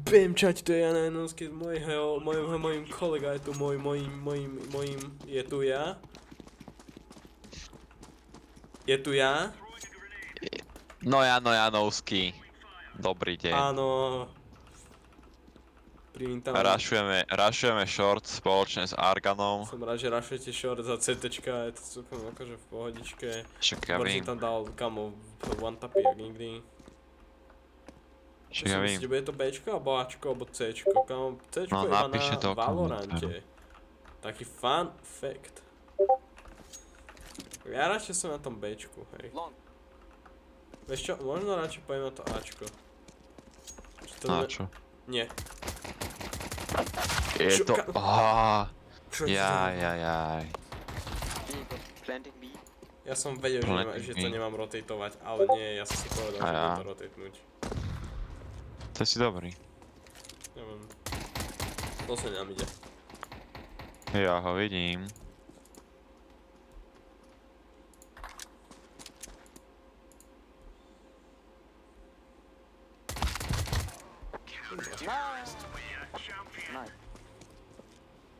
Viem, čať, to je Jan Janovský z mojím kolega, je tu mojím, je tu ja. Je tu ja? No Jano Janovský. Dobrý deň. Áno. Privítam. Rašujeme short spoločne s Arganom. Som rád, že rašujete short za CTčka, je to celkom akože v pohodičke. Však ja Boris vím. tam dal kamo one tapy jak nikdy. Však Čo si ja myslíte, vím. bude to Bčko, alebo Ačko, alebo Cčko? Kamo, Cčko No, je iba napíšte na to Valorante. Taký fun fact. Ja radšej som na tom Bčku, hej. Vieš čo, možno radšej poviem na to Ačko. Na čo? Nie. Je Čo, to... Čo je to? Jaj. Planting B. Ja som vedel, že to nemám rotatovať, ale nie, ja som si povedal, že budem to rotatnúť. To si dobrý. Neviem. To sa nám ide. Ja ho vidím. Nice.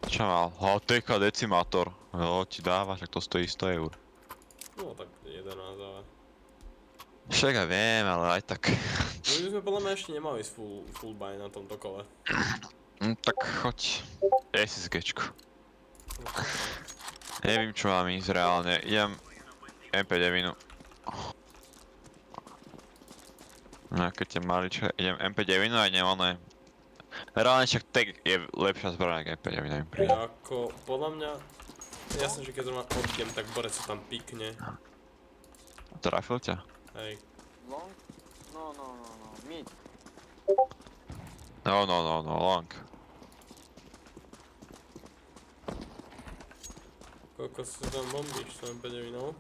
Čo mal? HTK decimátor. Jo, ti dáva, však to stojí 100 eur. No tak 11, ale... Však ja viem, ale aj tak. My by sme podľa mňa ešte nemali ísť full buy na tomto kole. Tak choď. SSGčku. Neviem čo mám ísť reálne. Idem MP9. No keď tie maličké, idem MP9 a idem oné. Reálne však tag je lepšia zbraň ako MP9 pri. Ako, podľa mňa... Jasne, že keď zrovna odjdem, tak Borec sa tam pikne. Trafil ťa? Hej. Long? No. Mid. No, long. Koľko si tam bombíš, to MP9, no?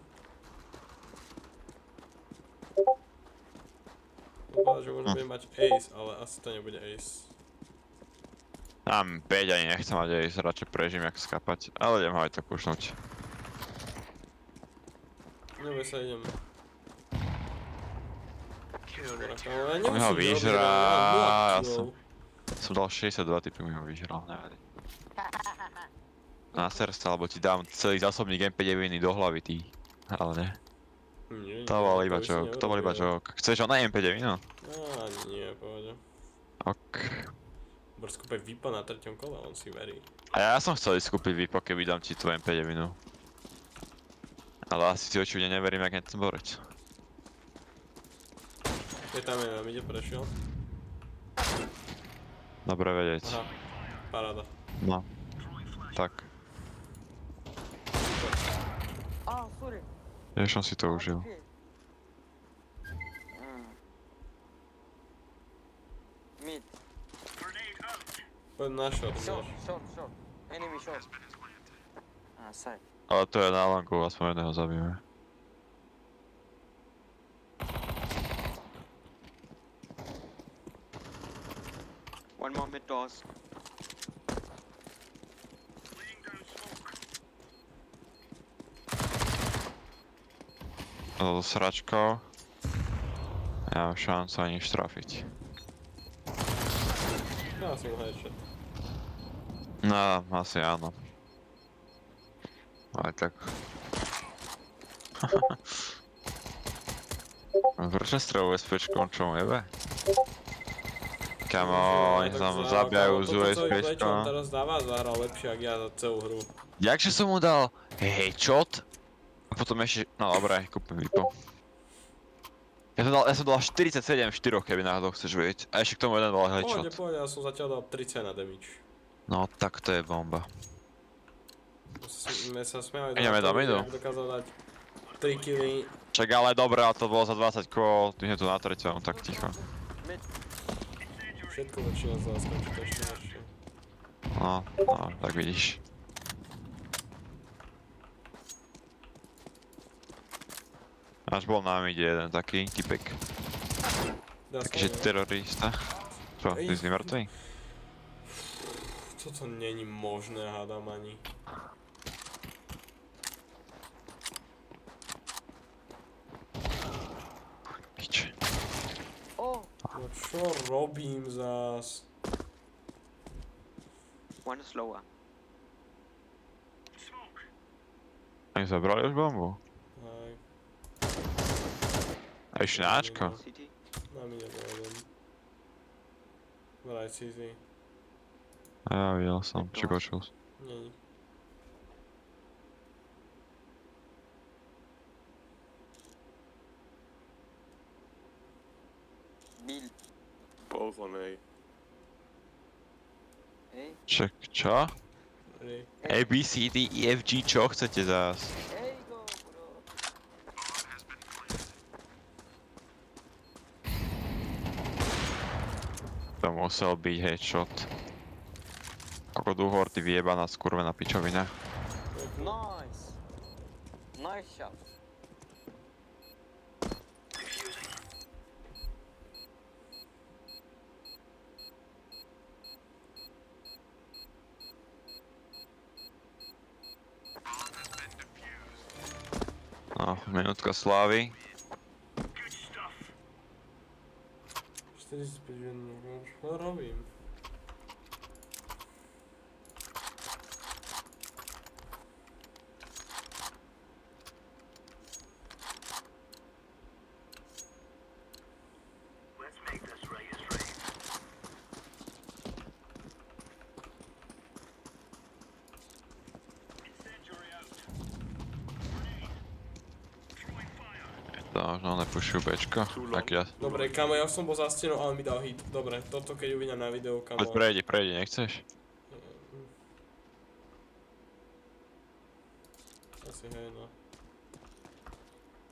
Vypadá, že možno bude mať ace, ale asi to nebude ace. Tam 5 ani nechcem mať aj radšej prežím jak skapať, ale idem ho aj tak pušnúť. Neboj sa, idem. Dobrá, kámo, ja On mi nemusím ho robiť vyžrá, veľa, ja som dal 62 typy, mi ho vyžral, nevadí. Na sersta, alebo ti dám celý zásobník MP9 do hlavy, ty. Ale ne. Nie, To bol by iba si joke, to bol iba neurobil. joke. Chceš ho na MP9, no? Ani nie, pohode. Ok. Borsko kúpe VIPa na 3. kole, on si verí. A ja som chcel ísť kúpiť VIPo, keby dám ti tú MP9. Ale asi si očividne neverím, jak je ten borec. Je tam je, ide prešiel. Dobre vedieť. Aha, paráda. No. Tak. Oh, sorry. Vieš, som si to užil. Okay. Mid. Poďme na short, Short. máš. Enemy short. Side. Ale to je na longu, aspoň jedného zabijeme. One more mid doors. So sračkou. Ja mám šancu ani trafiť. Ja som headshot. No, asi áno. Aj tak. Prečo streluje s pečkom, čo mu jebe? Kamo, oni sa tam zabijajú z USPčkom. Toto teraz dáva, zahral lepšie ako ja za celú hru. Jakže som mu dal headshot? A potom ešte, no dobré, kúpim VIPo. Ja som dal 47 v 4, keby náhodou chceš vedieť. A ešte k tomu jeden dal headshot. Pohode, ja som zatiaľ dal 30 na damage. No tak to je bomba. My sa smiali Ideme do midu. jak dokázal dať 3 killy. Čak ale dobré, ale to bolo za 20 kôl, my sme tu na 3, tak ticho. Mid. Všetko väčšina z vás skončí to ešte horšie. No, tak vidíš. Až bol na mide jeden taký typek. Takýže terorista. Čo, ty si mŕtvý? Toto není možné, hádam ani. Pič. Oh, No čo robím zás? One is lower. Oni zabrali už bombu. Aj, A ešte na Ačko. City. na mi nebol jeden. Vraj CZ. A ja videl som, či počul. Není. Bill. Both on A. Hey. Čak, čo? Hej. A, B, C, D, E, F, G, čo chcete zás? Hey go, bro. To musel byť headshot. Ako Duhor, ty vyjebaná skurvená pičovina. Nice. Nice shot. No, minútka slávy. 45 minút, čo robím? To možno nepúšujú Bčko. Tak ja... Dobre, kamo, ja som bol za stenou, ale mi dal hit. Dobre, toto keď uvidia na videu, kamo. Poď prejdi, nechceš? Asi hej, no.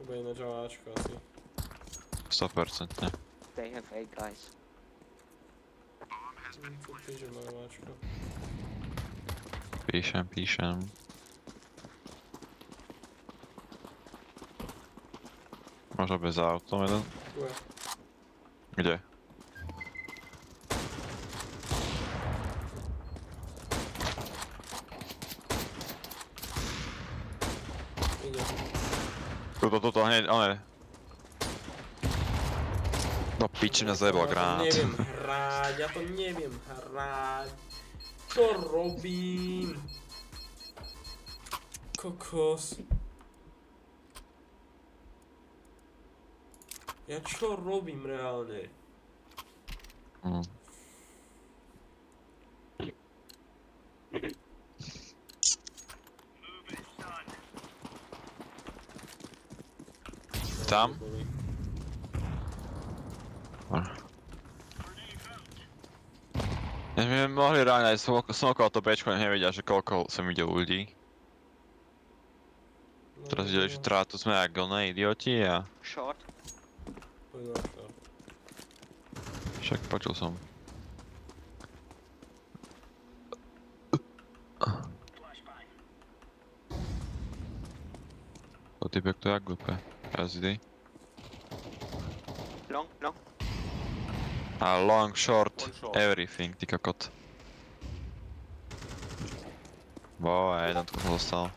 To bude ináč Ačko asi. 100%, ne. They have A, guys. Co píše moje Ačko? Píšem. Možno bez autom jeden? Tu je. Kde? Ide. Toto, hneď, one. No piči mňa zajebal granát. Ja to neviem hrať. Čo robím? Kokos. Ja čo robím reálne? Mm. Tam? Než by mohli ráňať smokol to Bčko, nevedia, že koľko sem ide ľudí. Teraz videli, že tu sme jak oné idioti a... Short. Poď na short. Však počul som. To typek to jak glupe. SD. Long. A long, short, One short. everything, ty kokot. Bo, a jeden tu zostal.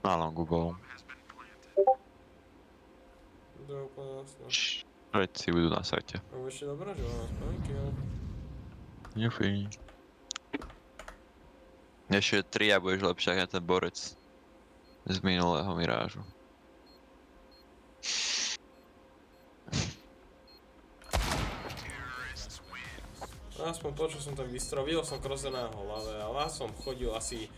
Na longu bol. To je úplne jasné. Všetci budú na sajte. A ešte dobré, že mám aspoň kill. Jufi. Ešte 3 a budeš lepšie ako ten borec z minulého Mirážu. Aspoň to, čo som tak vystrel, videl som kroze na hlave, ale som chodil asi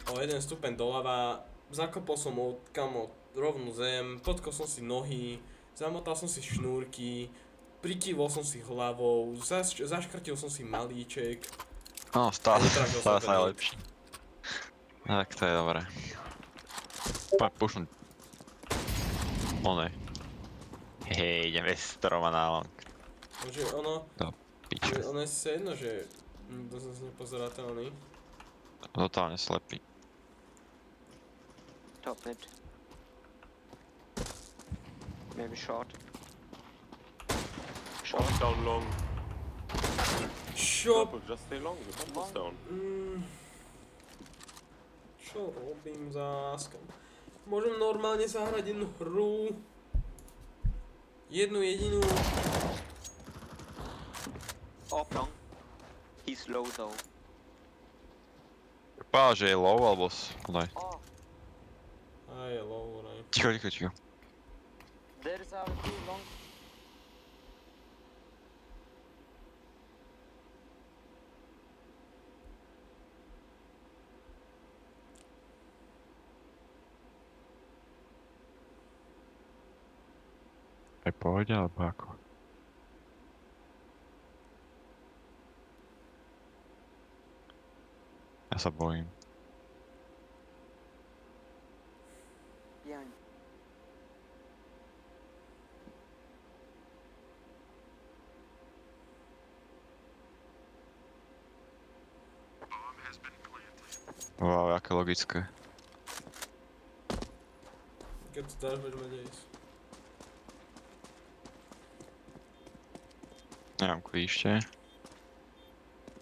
o 1 stupeň doľava, zakopol som od kamo rovnú zem, potkol som si nohy, zamotal som si šnúrky, prikývol som si hlavou, zaškrtil som si malíček. No, stále Netrafil som sa ten hit. lepší. Tak to je dobré. Poď pušnúť. Onej. Hej, ideme z stroma na long. Takže ono, Piče. ono je si jedno, že to zase nepozerateľný. Totálne slepý. Top mid. Maybe short. Short down long. Čo? Purple, just stay long. The bomb was down. Čo robím záskam? Môžem normálne zahrať jednu hru. Jednu jedinú. Up long. He's low though. Vypadá, že je low, alebo... Daj. Oh, Aj, low, aj. Ticho. there's our two long. Aj pohode, alebo ako? Ja sa bojím. Behind. Wow, aké logické. Keď to dáš, budeme ísť. Nemám klíšte.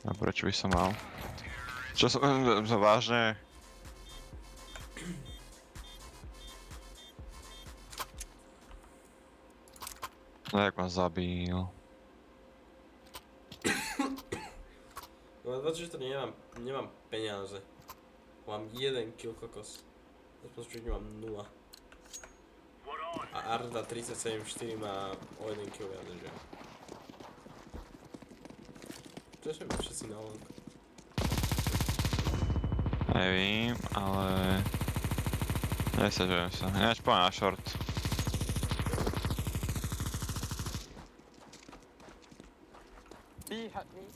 A prečo by som mal? Čo som vážne? No jak ma zabil. No 24 nemám peniaze. Mám 1 kill kokos. Rozpočuť mám 0. A Arda 37.4 má o 1 kill viac než ja. Čo sme všetci na lonku? Nevím, ale... Nesažujem sa. Ináč poďme na short. B had me.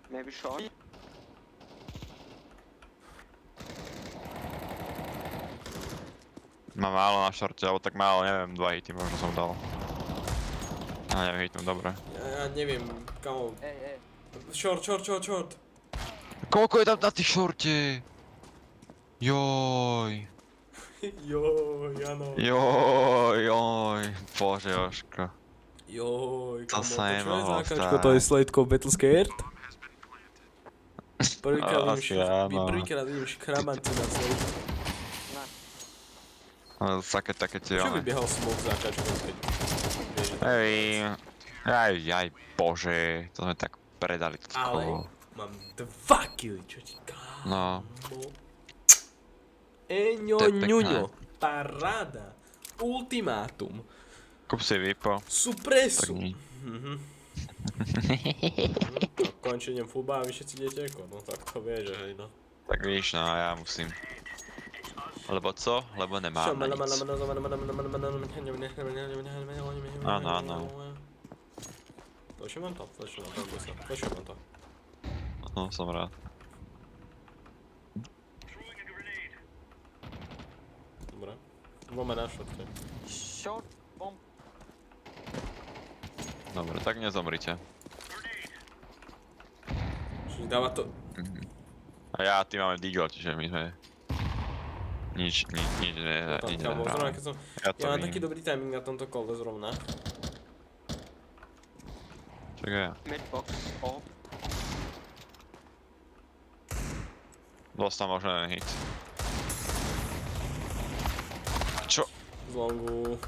Maybe short. Mám málo na shorte, alebo tak málo, neviem, 2 hity možno som dal. Ale neviem hitnúť, dobre. Ja neviem, kamo. Hey. Short. Koľko je tam na tých shorte? Joj. Joj, áno. Joj. Bože, Jožko. Joj, To kamo, sa to čo je nemohlo zákačko, stať. to je Sladeco Battle Scared? Asi áno. Prvýkrát vidím škramanty na Slade. Ale také tie Čo one. vybiehal smoke zákačkom, keď vieš, že to je Aj, bože, to sme tak predali to Ale kolo. mám 2 killy, čo ti kámo. No. Eňo, To je pekné. ňuňo, paráda, ultimátum, Kúp si vypo. supresu. Tak nie. No, konečne idem futbal a vy všetci idete ako, no tak to vieš, že hej no. Tak víš, no ja musím. Lebo co? Lebo nemám na nic. Áno. Flešujem vám to, 10, flešujem vám to. No, som rád. Dobre. Máme na šotke. Short bomb. Dobre, tak nezomrite. Čiže dáva to... A ja a ty máme Deagle, čiže my sme... Nič Kamo, zrovna keď som... Ja to Ja mám vím. taký dobrý timing na tomto kole zrovna. Čakaj ja. Mid box. Up. Dostal možno jeden hit. Čo? Z longu.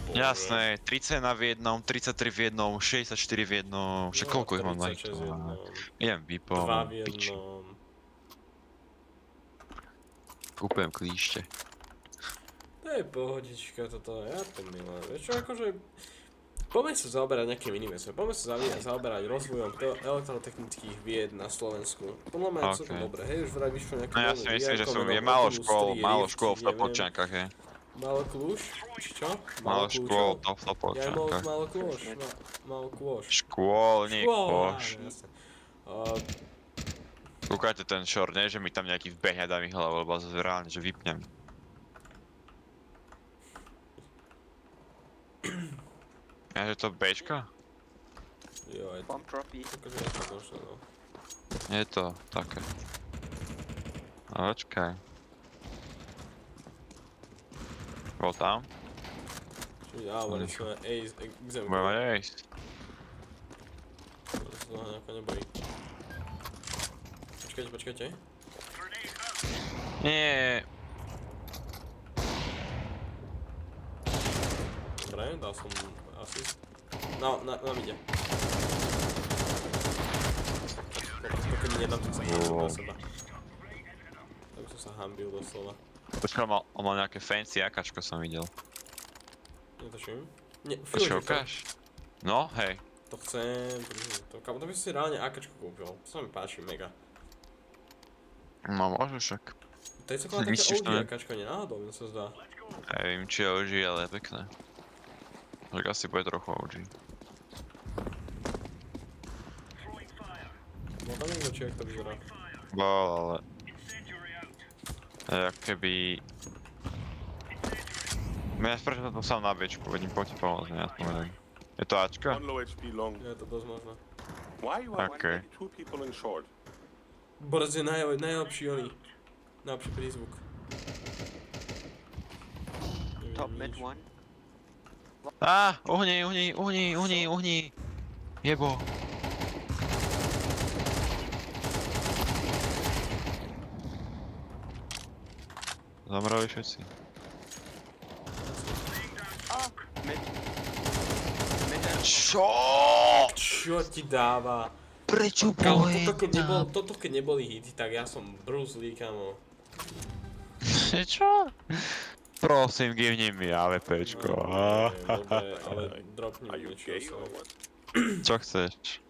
Jasné, 31 v jednom, 33 v jednom, 64 v jednom, však koľko ich mám na ich? 36 v jednom, Idem vypo, 2 v piči. jednom. Kúpujem klíšte. To je pohodička toto, ja to milujem. Vieš čo, akože... Poďme sa zaoberať nejakými inými vecami. Poďme sa zaoberať rozvojom elektrotechnických vied na Slovensku. Podľa mňa je to Okay. dobré, hej, už vraj vyšlo nejaké... No ja si myslím, že je málo škôl v Topolčiankach, je. Málo kľúč? Či čo? Málo škôl v Ja mám Topolčiankach. málo kľúč. Málo kľúč. Škôl, nie kôž. jasne. Kúkajte ten short, nie že mi tam nejaký vbehne dá mi hlavu, lebo reálne, že vypnem. Ja, že to Bčka? Jo, je to... Bomb drop B. Akože je to došlo, no. Je to také. No počkaj. Bol tam? Čiže mali sme ace, exam. Budeme mať ísť. To sa toho nejako nebojí. Počkajte. Nie. Dobre, dal som assist. No, nám ide. Pokud mi nedám, tak sa hambil na seba. Tak som sa hambil doslova. Počkaj, on mal nejaké fancy akačko som videl. Netuším. Nie, Počkaj, Filo, ukáž. No, hej. to chcem, to by si reálne AKčko kúpil. To sa mi páči mega. No, môžu však. To je celkom také Myslíš, OG to ne? AKčko, nie náhodou, mi sa zdá. Neviem, či je OG, ale je pekné. Tak asi bude trochu OG. No tam niekto, či jak to vyzerá. Bol, ale... Jak keby... Ja sprečo to sám na Bčku, vedím, poďte pomôcť, ja spomeniem. Je to Ačka? One low HP long. Je to dosť možné. Why you have Okay. two people in short? Borz je najlepší oný. Najlepší prízvuk. Top Nevidím mid nič. one. Uhni! Jebo. Zamrali všetci. Mid. Mid and Čo? Čo ti dáva? Prečo Kámo, toto keď neboli hity, tak ja som Bruce Lee, kámo. Čo? Prosím, givni mi AWPčko. Dobre, ale dropni Are mi you niečo. gay or what? Čo chceš?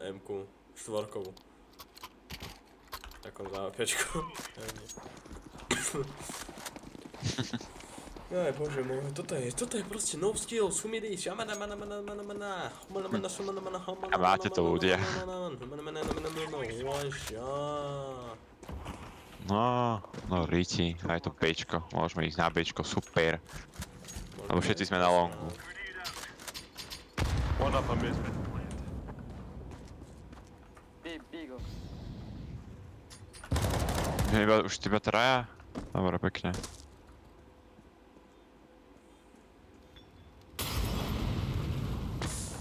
M-ku, štvorkovú. Takom za APčku. Aj bože môj, toto je proste no skill, sumidi, šamana, mana, A máte to ľudia. No Riti, aj to Bčko, môžeme ísť na Bčko, super. Lebo všetci sme na longu. One upper mid. B go. Už iba traja? Dobre, pekne.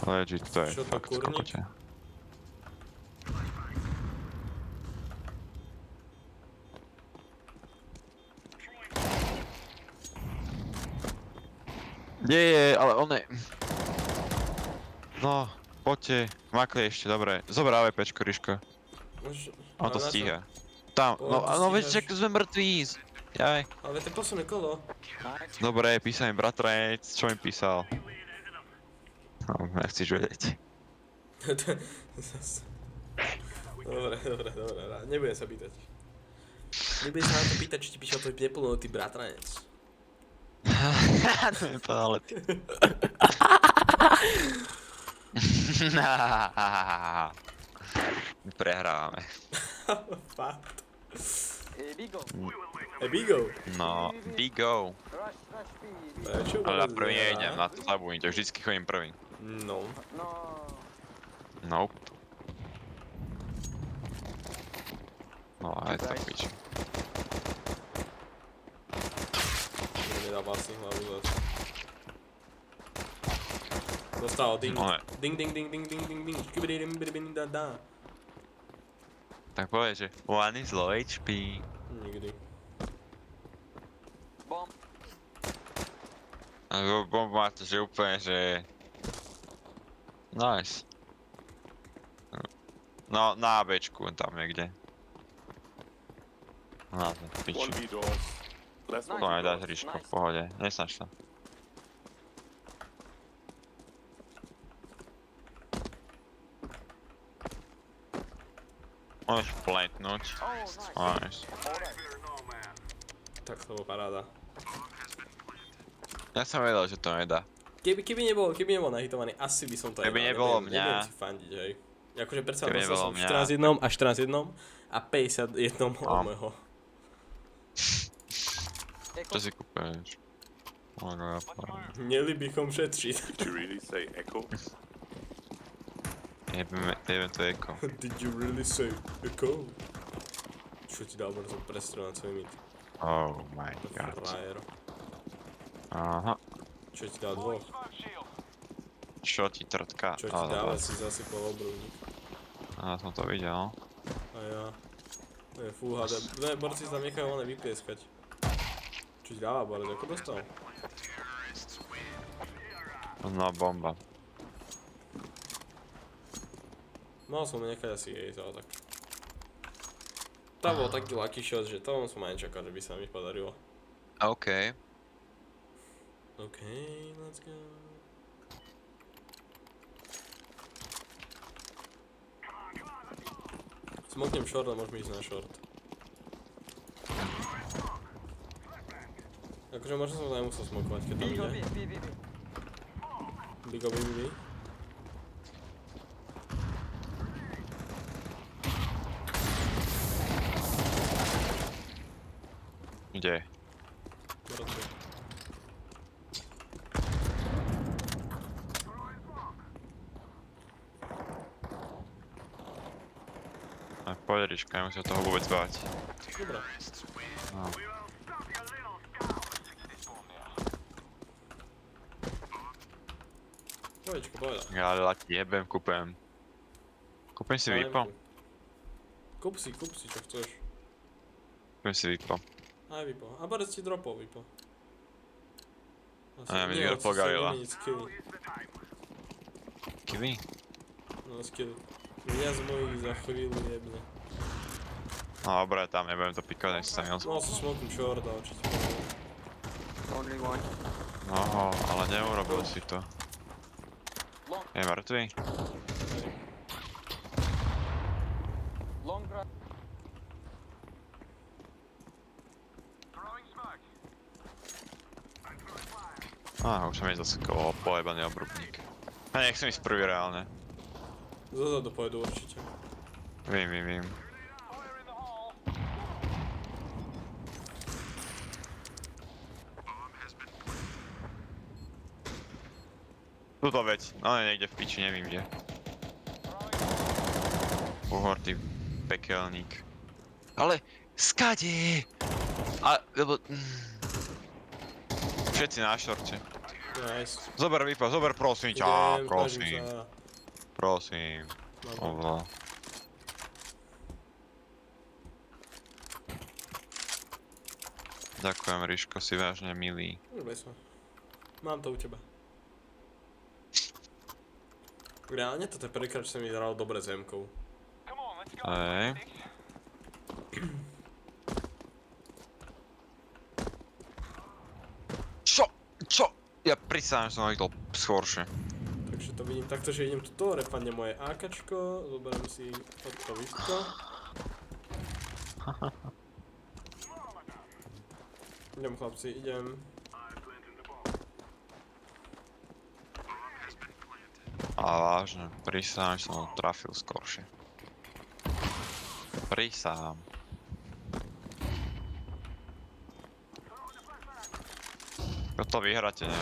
Legit, to je Čo to, fakt kurník? kokoťa. Nie, ale on je... No, poďte, makli ešte, dobre. Zober AWPčko, Ryško. On to stíha. Tam, no, Poď, no veď, stíhaš. čak sme mŕtví. Jaj. Ale to je posledné kolo. Nice. Dobre, písal mi bratranec, čo mi písal? No, nechceš vedieť. Dobre, nebudem sa pýtať. Nebudem sa na to pýtať, či ti píšel tvoj neplnotý bratranec. To mi povedal, ale ty. My prehrávame. Fakt. B go. Bigo. No, big go. Rush B. Prečo? Ale ja prvý nejdem, na to zabudnite, vždycky chodím prvý. No. No. Nope. No, aj to pič. To mi dá vlastne hlavu zase. Dostal, ding. No ne. Ding. Škibidim, bidim, da. Tak povedz, že one is low HP. Nikdy. Bomb. A bomb máte, že úplne, že... Nice. No, na ABčku, tam niekde. Na to, piči. One B doors. Last one To B nedáš, doors. Ríško, v pohode, nesnaž sa. Môžeš plantnúť. Oh, nice. Nice. Alright. Tak to bol paráda. Ja som vedel, že to nedá. Keby nebol nahitovaný, asi by som to Keby nedal. nebolo Nebudem mňa. si fandiť, hej. Akože predsa Keby dostal nebolo som mňa. 14-1 a 14-1 a 51 od môjho. Echo. Čo si kúpeš? Mieli bychom šetriť. Did you really say echo? Neviem to eko. Did you really say echo? Čo ti dal brzo prestrel na svoj mid? Oh my god. Frajero. Aha. Čo ti dal dvoch? Čo ti trtka? Čo ti dáva, si zasypal obrúvnik. Ja som to videl. A ja. To je full HD. Ne, borci sa tam nechajú len vypieskať. Čo ti dáva, Borec, ako dostal? No bomba. Mal som nechať asi jej to, tak. To bol taký lucky shot, že to som aj nečakal, že by sa mi podarilo. OK. OK, let's go. Smoknem short a môžeme ísť na short. Akože možno som to nemusel smokovať, keď tam Bigo, ide. B. Bigo, B. Kde? Mŕtve. Poď Ríška, nemusí toho vôbec báť. Dobre. No. Pohodička, pohľa. Ja lati jebem, kúpem. Kúpem si Vipo. Kúp si, čo chceš. Kúpem si Vipo. Aj Vipo. A Barec ti dropol Vipo. A ja mi dropol Galila. Kivy? No skill. Mňa z mojich za chvíľu jebne. No dobre, tam nebudem to pikať, než sa mi on... Mal som smokum short a určite Only one. No, ale neurobil si to. Long. Je mŕtvý? Long run. Už sa mi zasekol pojebaný obrubník. A nechcem ísť prvý reálne. Zozadu pôjdu určite. Vím. Tuto veď, no niekde v piči, nevím kde. Uhor, ty pekelník. Ale, skade! Lebo... Všetci na šorte. Nice. Zober Vipo, zober prosím ťa, Idem, prosím. snažím sa. Prosím. Dobre. Ovo. Ďakujem, Ríško, si vážne milý. Neboj sa. Mám to u teba. Reálne toto je prvýkrát, čo sa mi hral dobre s M-kou. Hej. Čo? Ja prisahám, že som ho videl skôršie. Takže to vidím takto, že idem tuto, repadne moje AKčko, zoberiem si toto výško. Idem chlapci, idem. A vážne, prisahám, že som ho trafil skôršie. Prisahám. To vyhráte, ne?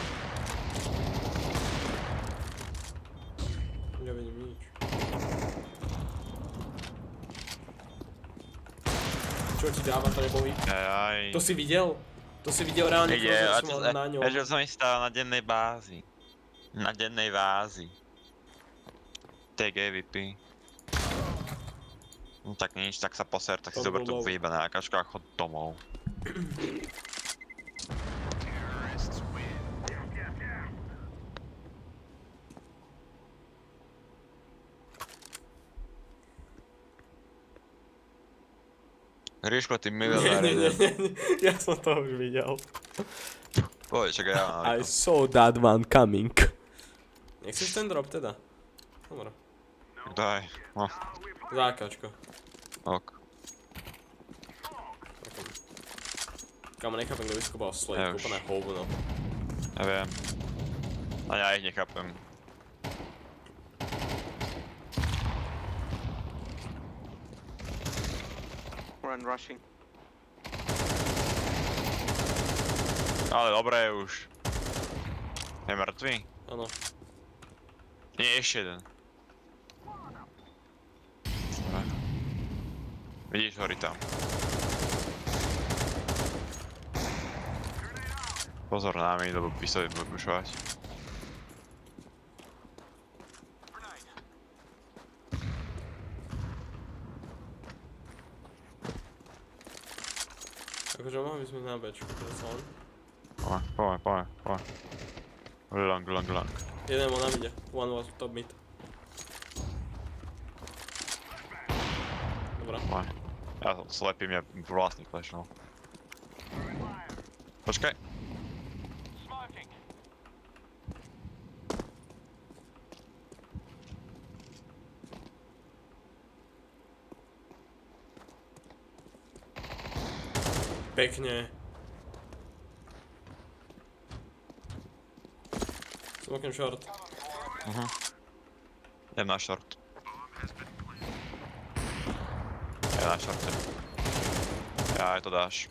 Nevidím nič. Čo ti dáva, to neboli? Jaj. To si videl? To si videl reálne, Ide, že som na ňom. že som stál na dennej bázi. Na dennej vázi. TG No tak nič, tak sa poser, tak si To zober bol tú low. vyjebané AKčko a chod domov. Ríško, ty milionár Nie, jeden. ja som to už videl. Poď, čakaj, ja mám I Ríko. saw that one coming. Nechceš ten drop teda? Dobre. Daj, no, Zákačko. ok. Kamo, nechápem, kto vyskúpal Ja slate, už. úplne hovno. Ja viem. A ja ich nechápem. Run rushing. Ale dobré už. Je mŕtvý? Áno. Nie, ešte jeden. Dobre. Vidíš, horí tam. Pozor na mi, lebo pistoli budú pušovať. Akože mohli by sme na Bčku, predsa len. Poďme. Long. Jeden bol na mide, one was top mid. Dobra. Oj. Ja som slepý, mňa vlastný flashnul. Počkaj. Pekne. Smokem short. Idem na short. Ja na shorte. Ja aj to dáš.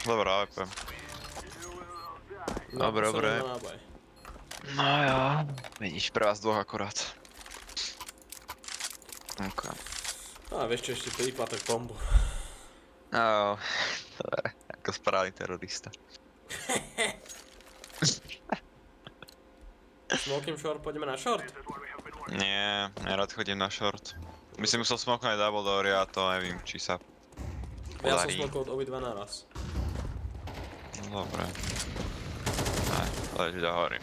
Dobrá, AWP. Dobre. No jo. Vidíš, pre vás dvoch akorát. OK. A vieš čo, ešte príplatok bombu. No, dobre, ako správny terorista. Smokem short, poďme na short. Nie, nerad chodím na short. By si musel smoknúť double door, ja to nevím, či sa Ja som podarí. smokol obidva naraz. No dobre. Aj, leď do hory.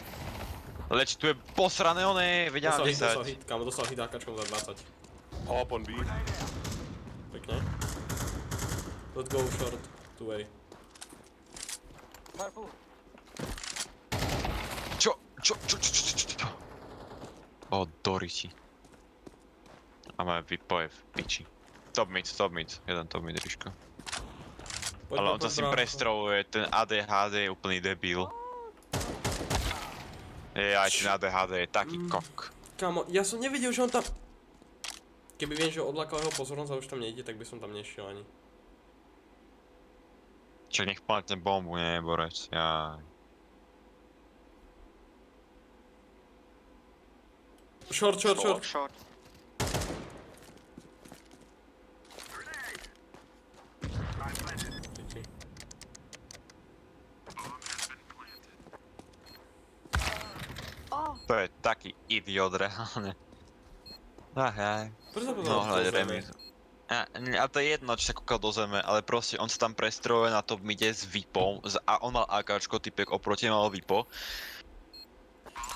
Leč, tu je posrané oné, vedia mám 10. Hit, kamo, dostal hit AKčkom za 20. Up on B. Pekne. Let's go short, two way. Careful. Čo? O, Doriči. A máme vypoje v piči. Top mid, jeden top mid, Ríško. Ale on sa s tým prestroluje, ten ADHD je úplný debil. Aj ten ADHD je taký kok. Kamo, ja som nevidel, že on tam... Keby viem, že odlákal jeho pozornosť a už tam nejde, tak by som tam nešiel ani. Čak nech plantne bombu, nie, borec, jaj. Short. Short. To je taký idiot, reálne. Jaj. Prečo to No, hľadaj remizu. A to je jedno, či sa kúkal do zeme, ale proste on sa tam prestrojuje na top mide s VIPom a on mal AKčko, typek oproti mal VIPo.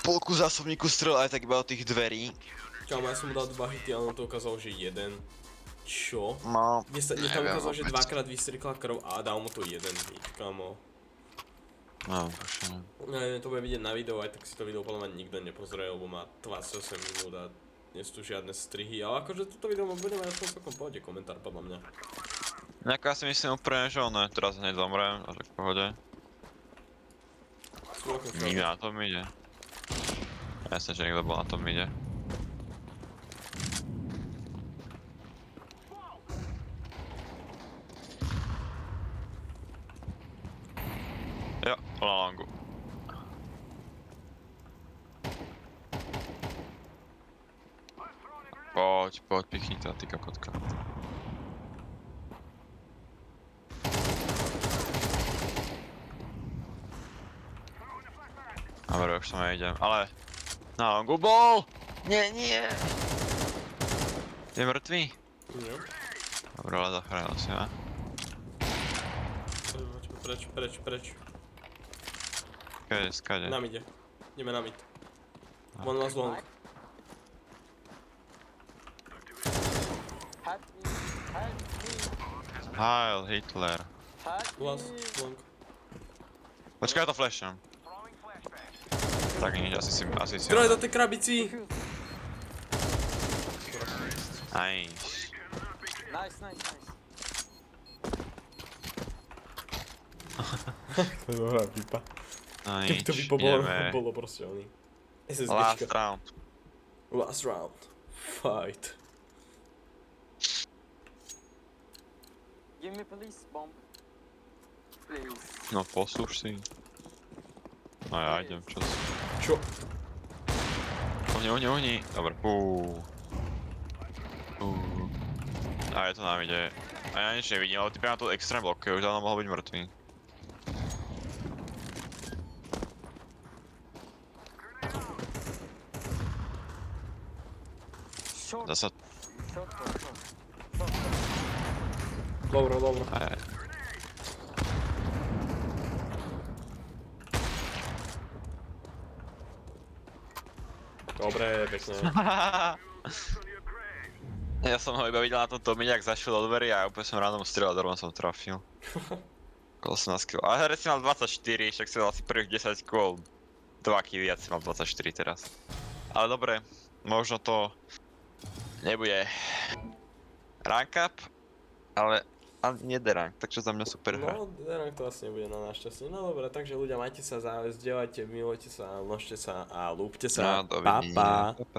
Polku zásobníku strel aj tak iba od tých dverí. Kámo, ja som mu dal 2 hity, ale on to ukázal, že jeden. Čo? No, Mne tam neviem, ukázal, že vôbec. dvakrát vystrikla krv a dal mu to jeden hit, kámo. No, proste. Neviem, to bude vidieť na videu, aj tak si to video podľa mňa nikto nepozrie, lebo má 28 minút a nie sú tu žiadne strihy, ale akože toto video budeme aspoň celkom pohode komentár podľa mňa. Nejako ja si myslím úplne, že on teraz hneď zomrem, a tak v pohode. Nikto na tom ide. Jasne, že niekto bol na tom ide. Jo, na longu. Poď, pichni to, ty kokotka. Dobre, už tam idem, ale... Na longu bol! Nie! Je mŕtvý? Nie. Dobre, ale zachránil si ma. Preč. Skade. Na mide. Ideme na mid. One was long. Help me. Heil Hitler. Was long. Počkaj, ja to flashnem. Tak nič, asi si... Stroj do tej krabici! Nice. Nice. To je dobrá pipa. No Keby nič, to by ideme. bolo proste oný. Last round. Last round. Fight. Give me police bomb. Please. No poslúž si. No ja idem, čas. Čo? Oni. Dobre. A je to nám ide. A ja nič nevidím, ale typy na to extrém blokuje, už dávno mohol byť mŕtvý. Short. Zasa... Short. Dobro. Aj. Dobre, pekne. Ja som ho iba videl na tom Tomine, ak zašiel do dverí a úplne som random strieľal, rovno som trafil. 18 kg. A hre si mal 24, však si dal asi prvých 10 kg. 2 kg viac si mal 24 teraz. Ale dobre, možno to nebude rank up, ale ani nie rank, takže za mňa super hra. No, rank to asi nebude na našťastie. No dobre, takže ľudia, majte sa záväz, zdieľajte, milujte sa, množte sa a lúbte sa. No, dovidenia. Pa, pa.